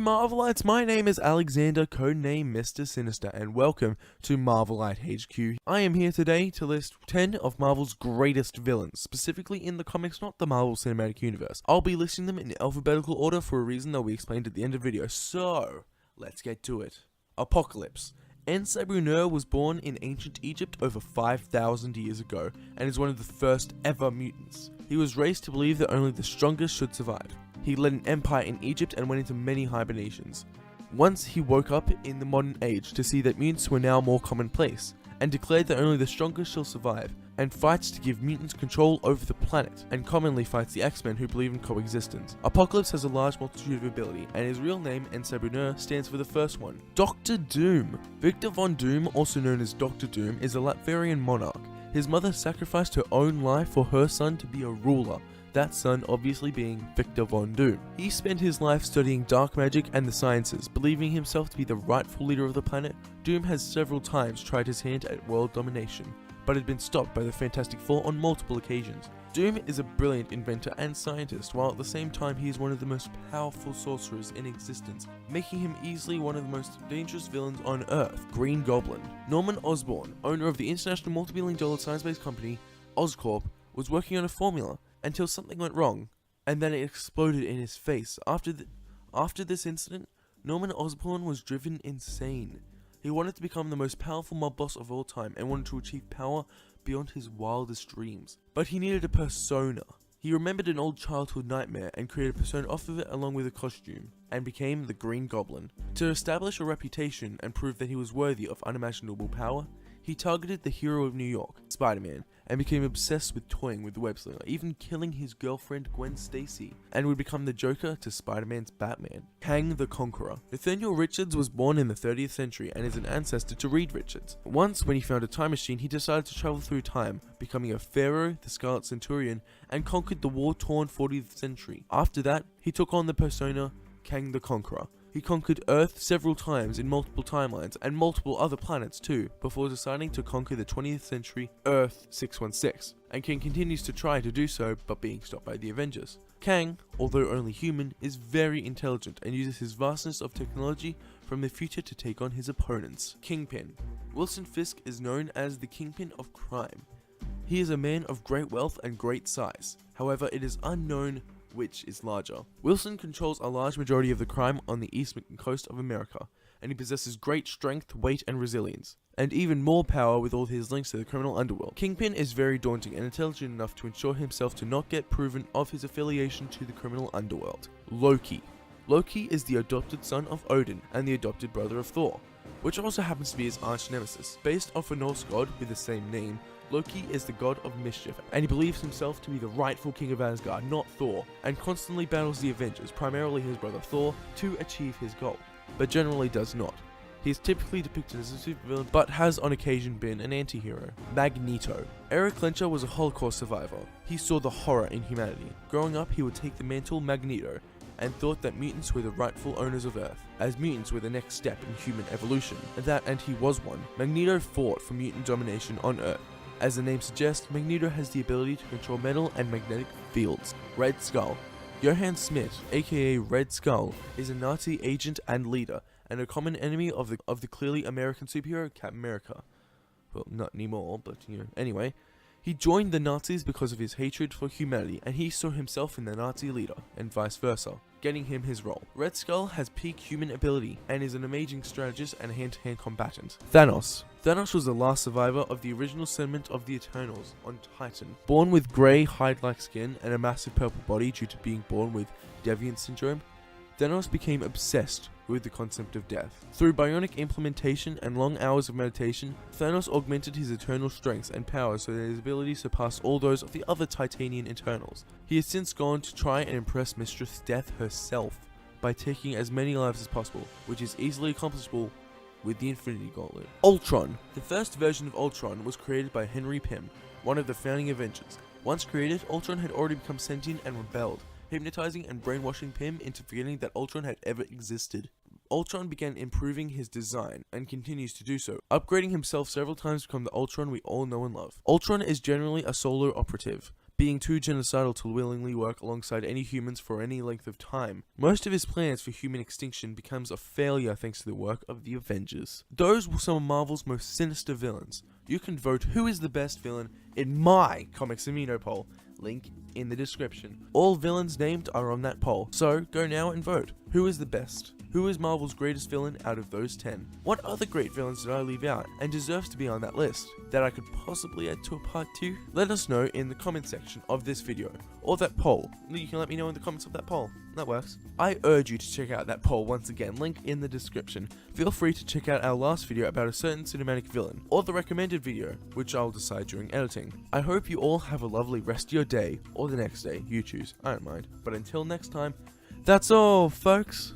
Marvelites, my name is Alexander, codename Mr. Sinister, and welcome to Marvelite HQ. I am here today to list 10 of Marvel's greatest villains, specifically in the comics, not the Marvel Cinematic Universe. I'll be listing them in alphabetical order for a reason that will be explained at the end of the video, so let's get to it. Apocalypse. Ensabunur was born in ancient Egypt over 5,000 years ago, and is one of the first ever mutants. He was raised to believe that only the strongest should survive. He led an empire in Egypt and went into many hibernations. Once he woke up in the modern age to see that mutants were now more commonplace, and declared that only the strongest shall survive, and fights to give mutants control over the planet, and commonly fights the X-Men who believe in coexistence. Apocalypse has a large multitude of ability, and his real name, Ensabunur, stands for the first one. Dr. Doom. Victor Von Doom, also known as Dr. Doom, is a Latvian monarch. His mother sacrificed her own life for her son to be a ruler. That son obviously being Victor Von Doom. He spent his life studying dark magic and the sciences, believing himself to be the rightful leader of the planet. Doom has several times tried his hand at world domination, but had been stopped by the Fantastic Four on multiple occasions. Doom is a brilliant inventor and scientist, while at the same time he is one of the most powerful sorcerers in existence, making him easily one of the most dangerous villains on Earth. Green Goblin. Norman Osborn, owner of the international multi-billion-dollar science-based company Oscorp, was working on a formula until something went wrong, and then it exploded in his face. After this incident, Norman Osborn was driven insane. He wanted to become the most powerful mob boss of all time and wanted to achieve power beyond his wildest dreams. But he needed a persona. He remembered an old childhood nightmare and created a persona off of it along with a costume, and became the Green Goblin. To establish a reputation and prove that he was worthy of unimaginable power, he targeted the hero of New York, Spider-Man, and became obsessed with toying with the web slinger, even killing his girlfriend Gwen Stacy, and would become the Joker to Spider-Man's Batman. Kang the Conqueror. Nathaniel Richards was born in the 30th century and is an ancestor to Reed Richards. Once, when he found a time machine, he decided to travel through time, becoming a pharaoh, the Scarlet Centurion, and conquered the war-torn 40th century. After that, he took on the persona Kang the Conqueror. He conquered Earth several times in multiple timelines, and multiple other planets too, before deciding to conquer the 20th century Earth 616, and Kang continues to try to do so, but being stopped by the Avengers. Kang, although only human, is very intelligent and uses his vastness of technology from the future to take on his opponents. Kingpin. Wilson Fisk is known as the Kingpin of Crime. He is a man of great wealth and great size. However, it is unknown which is larger. Wilson controls a large majority of the crime on the eastern coast of America, and he possesses great strength, weight, and resilience, and even more power with all his links to the criminal underworld. Kingpin is very daunting and intelligent enough to ensure himself to not get proven of his affiliation to the criminal underworld. Loki. Loki is the adopted son of Odin and the adopted brother of Thor, which also happens to be his arch nemesis. Based off a Norse god with the same name, Loki is the god of mischief, and he believes himself to be the rightful king of Asgard, not Thor, and constantly battles the Avengers, primarily his brother Thor, to achieve his goal, but generally does not. He is typically depicted as a supervillain, but has on occasion been an anti-hero. Magneto. Eric Lencher was a Holocaust survivor. He saw the horror in humanity. Growing up, he would take the mantle Magneto, and thought that mutants were the rightful owners of Earth, as mutants were the next step in human evolution, and he was one. Magneto fought for mutant domination on Earth. As the name suggests, Magneto has the ability to control metal and magnetic fields. Red Skull. Johann Schmidt, aka Red Skull, is a Nazi agent and leader, and a common enemy of the clearly American superhero Captain America. Well, not anymore, but anyway. He joined the Nazis because of his hatred for humanity, and he saw himself in the Nazi leader, and vice versa, getting him his role. Red Skull has peak human ability, and is an amazing strategist and hand-to-hand combatant. Thanos. Thanos was the last survivor of the original settlement of the Eternals on Titan. Born with grey hide-like skin and a massive purple body due to being born with Deviant syndrome, Thanos became obsessed with the concept of death. Through bionic implementation and long hours of meditation, Thanos augmented his eternal strengths and powers so that his abilities surpassed all those of the other Titanian Eternals. He has since gone to try and impress Mistress Death herself by taking as many lives as possible, which is easily accomplishable with the Infinity Gauntlet. Ultron. The first version of Ultron was created by Henry Pym, one of the founding Avengers. Once created, Ultron had already become sentient and rebelled, hypnotizing and brainwashing Pym into forgetting that Ultron had ever existed. Ultron began improving his design, and continues to do so, upgrading himself several times to become the Ultron we all know and love. Ultron is generally a solo operative, being too genocidal to willingly work alongside any humans for any length of time. Most of his plans for human extinction becomes a failure thanks to the work of the Avengers. Those were some of Marvel's most sinister villains. You can vote who is the best villain in my Comics Amino poll, link in the description. All villains named are on that poll, so go now and vote. Who is the best? Who is Marvel's greatest villain out of those 10? What other great villains did I leave out and deserves to be on that list that I could possibly add to a part 2? Let us know in the comment section of this video or that poll. You can let me know in the comments of that poll. That works. I urge you to check out that poll once again, link in the description. Feel free to check out our last video about a certain cinematic villain, or the recommended video, which I'll decide during editing. I hope you all have a lovely rest of your day, or the next day, you choose, I don't mind. But until next time, that's all folks.